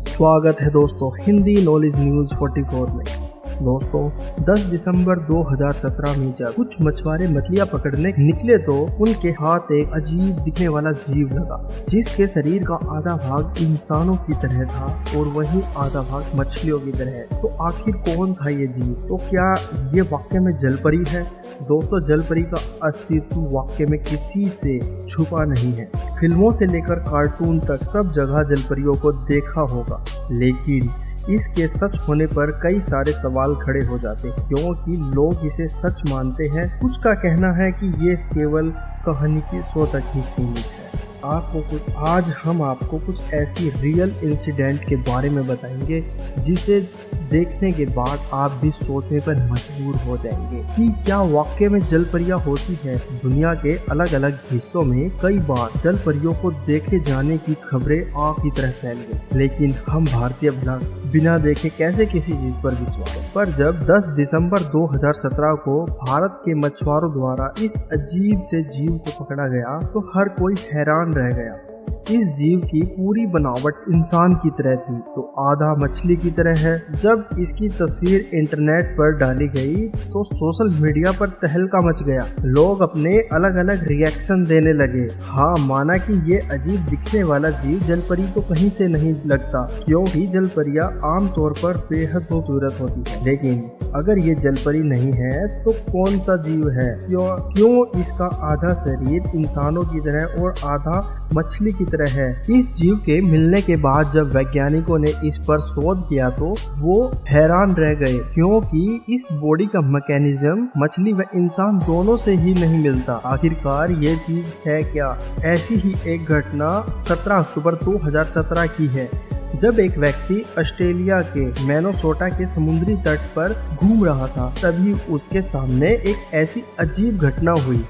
स्वागत है दोस्तों हिंदी नॉलेज न्यूज 44 में। दोस्तों 10 दिसंबर 2017 में जब कुछ मछुआरे मछलियां पकड़ने निकले तो उनके हाथ एक अजीब दिखने वाला जीव लगा, जिसके शरीर का आधा भाग इंसानों की तरह था और वही आधा भाग मछलियों की तरह। तो आखिर कौन था ये जीव? तो क्या ये वाकई में जलपरी है? दोस्तों जलपरी का अस्तित्व वाकई में किसी से छुपा नहीं है। फिल्मों से लेकर कार्टून तक सब जगह जलपरियों को देखा होगा, लेकिन इसके सच होने पर कई सारे सवाल खड़े हो जाते हैं, क्योंकि लोग इसे सच मानते हैं। कुछ का कहना है कि ये केवल कहानी की शो तक ही सीमित है। आज हम आपको कुछ ऐसी रियल इंसिडेंट के बारे में बताएंगे जिसे देखने के बाद आप भी सोचने पर मजबूर हो जाएंगे कि क्या वाकई में जलपरियां होती है। दुनिया के अलग अलग हिस्सों में कई बार जलपरियों को देखे जाने की खबरें आग की तरह फैल गई, लेकिन हम भारतीय बिना देखे कैसे किसी चीज पर विश्वास करें। पर जब 10 दिसंबर 2017 को भारत के मछुआरों द्वारा इस अजीब से जीव को पकड़ा गया तो हर कोई हैरान रह गया। इस जीव की पूरी बनावट इंसान की तरह थी तो आधा मछली की तरह है। जब इसकी तस्वीर इंटरनेट पर डाली गई तो सोशल मीडिया पर तहलका मच गया। लोग अपने अलग अलग रिएक्शन देने लगे। हाँ, माना कि ये अजीब दिखने वाला जीव जलपरी तो कहीं से नहीं लगता, क्योंकि जलपरियां आमतौर पर बेहद खूबसूरत होती है। लेकिन अगर ये जलपरी नहीं है तो कौन सा जीव है? क्यों इसका आधा शरीर इंसानों की तरह और आधा मछली की तरह है? इस जीव के मिलने के बाद जब वैज्ञानिकों ने इस पर शोध किया तो वो हैरान रह गए, क्योंकि इस बॉडी का मैकेनिज्म मछली व इंसान दोनों से ही नहीं मिलता। आखिरकार ये चीज है क्या? ऐसी ही एक घटना 17 अक्टूबर 2017 की है, जब एक व्यक्ति ऑस्ट्रेलिया के मिनेसोटा के समुद्री तट पर घूम रहा था। तभी उसके सामने एक ऐसी अजीब घटना हुई,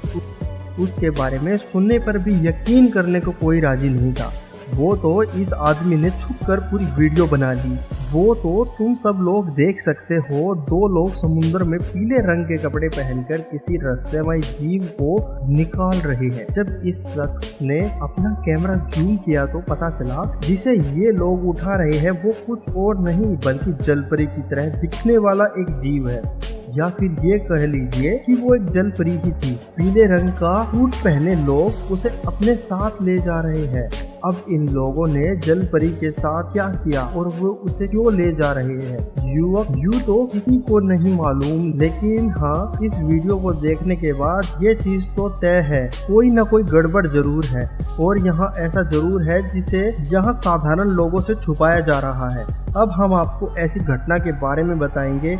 उसके बारे में सुनने पर भी यकीन करने को कोई राजी नहीं था। वो तो इस आदमी ने छुपकर पूरी वीडियो बना ली। वो तो तुम सब लोग देख सकते हो, दो लोग समुद्र में पीले रंग के कपड़े पहनकर किसी रहस्यमय जीव को निकाल रहे हैं। जब इस शख्स ने अपना कैमरा जूम किया तो पता चला जिसे ये लोग उठा रहे हैं वो कुछ और नहीं बल्कि जलपरी की तरह दिखने वाला एक जीव है, या फिर ये कह लीजिए कि वो एक जलपरी ही थी। पीले रंग का सूट पहने लोग उसे अपने साथ ले जा रहे हैं। अब इन लोगों ने जलपरी के साथ क्या किया और वो उसे क्यों ले जा रहे हैं, यूं तो किसी को नहीं मालूम। लेकिन हाँ, इस वीडियो को देखने के बाद ये चीज तो तय है, कोई ना कोई गड़बड़ जरूर है और यहाँ ऐसा जरूर है जिसे यहाँ साधारण लोगों से छुपाया जा रहा है। अब हम आपको ऐसी घटना के बारे में बताएंगे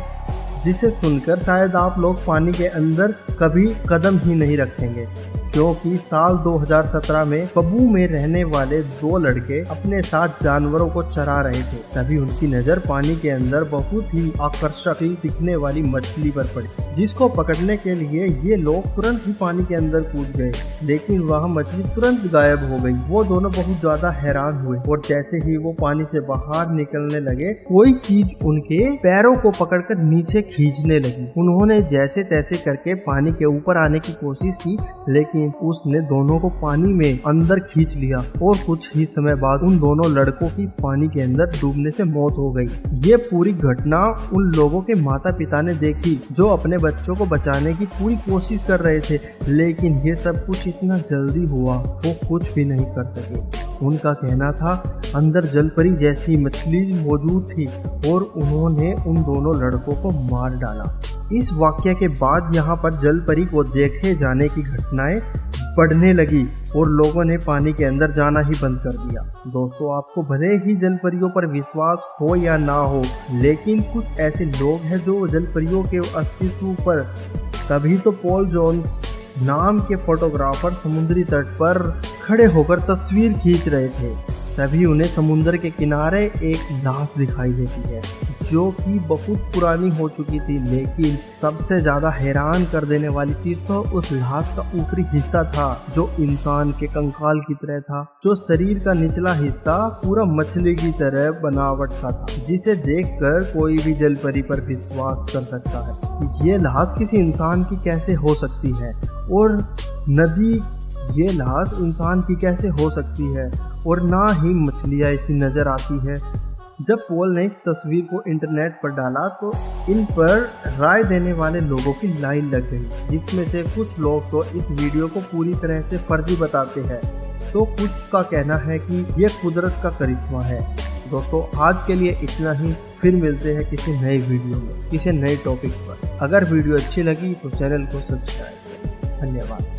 जिसे सुनकर शायद आप लोग पानी के अंदर कभी कदम ही नहीं रखेंगे, क्योंकि साल 2017 में पबू में रहने वाले दो लड़के अपने साथ जानवरों को चरा रहे थे। तभी उनकी नज़र पानी के अंदर बहुत ही आकर्षक दिखने वाली मछली पर पड़ी, जिसको पकड़ने के लिए ये लोग तुरंत ही पानी के अंदर कूद गए, लेकिन वह मछली तुरंत गायब हो गई। वो दोनों बहुत ज्यादा हैरान हुए और जैसे ही वो पानी से बाहर निकलने लगे कोई चीज उनके पैरों को पकड़कर नीचे खींचने लगी। उन्होंने जैसे तैसे करके पानी के ऊपर आने की कोशिश की, लेकिन उसने दोनों को पानी में अंदर खींच लिया और कुछ ही समय बाद उन दोनों लड़कों की पानी के अंदर डूबने से मौत हो गई। ये पूरी घटना उन लोगों के माता पिता ने देखी जो अपने बच्चों को बचाने की पूरी कोशिश कर रहे थे, लेकिन ये सब कुछ इतना जल्दी हुआ वो कुछ भी नहीं कर सके। उनका कहना था अंदर जलपरी जैसी मछली मौजूद थी और उन्होंने उन दोनों लड़कों को मार डाला। इस वाक्य के बाद यहाँ पर जलपरी को देखे जाने की घटनाएं बढ़ने लगी और लोगों ने पानी के अंदर जाना ही बंद कर दिया। दोस्तों, आपको भले ही जलपरियों पर विश्वास हो या ना हो, लेकिन कुछ ऐसे लोग हैं जो जलपरियों के अस्तित्व पर तभी तो पॉल जोन्स नाम के फोटोग्राफर समुद्री तट पर खड़े होकर तस्वीर खींच रहे थे। तभी उन्हें समुद्र के किनारे एक लाश दिखाई देती है जो कि बहुत पुरानी हो चुकी थी, लेकिन सबसे ज्यादा हैरान कर देने वाली चीज तो उस लाश का ऊपरी हिस्सा था जो इंसान के कंकाल की तरह था, जो शरीर का निचला हिस्सा पूरा मछली की तरह बनावट का था, जिसे देखकर कोई भी जलपरी पर विश्वास कर सकता है। ये लाश किसी इंसान की कैसे हो सकती है और नदी ये लाश इंसान की कैसे हो सकती है और ना ही मछलियाँ ऐसी नजर आती है। जब पॉल ने इस तस्वीर को इंटरनेट पर डाला तो इन पर राय देने वाले लोगों की लाइन लग गई, जिसमें से कुछ लोग तो इस वीडियो को पूरी तरह से फर्जी बताते हैं, तो कुछ का कहना है कि यह कुदरत का करिश्मा है। दोस्तों आज के लिए इतना ही, फिर मिलते हैं किसी नई वीडियो में किसी नए टॉपिक पर। अगर वीडियो अच्छी लगी तो चैनल को सब्सक्राइब करें। धन्यवाद।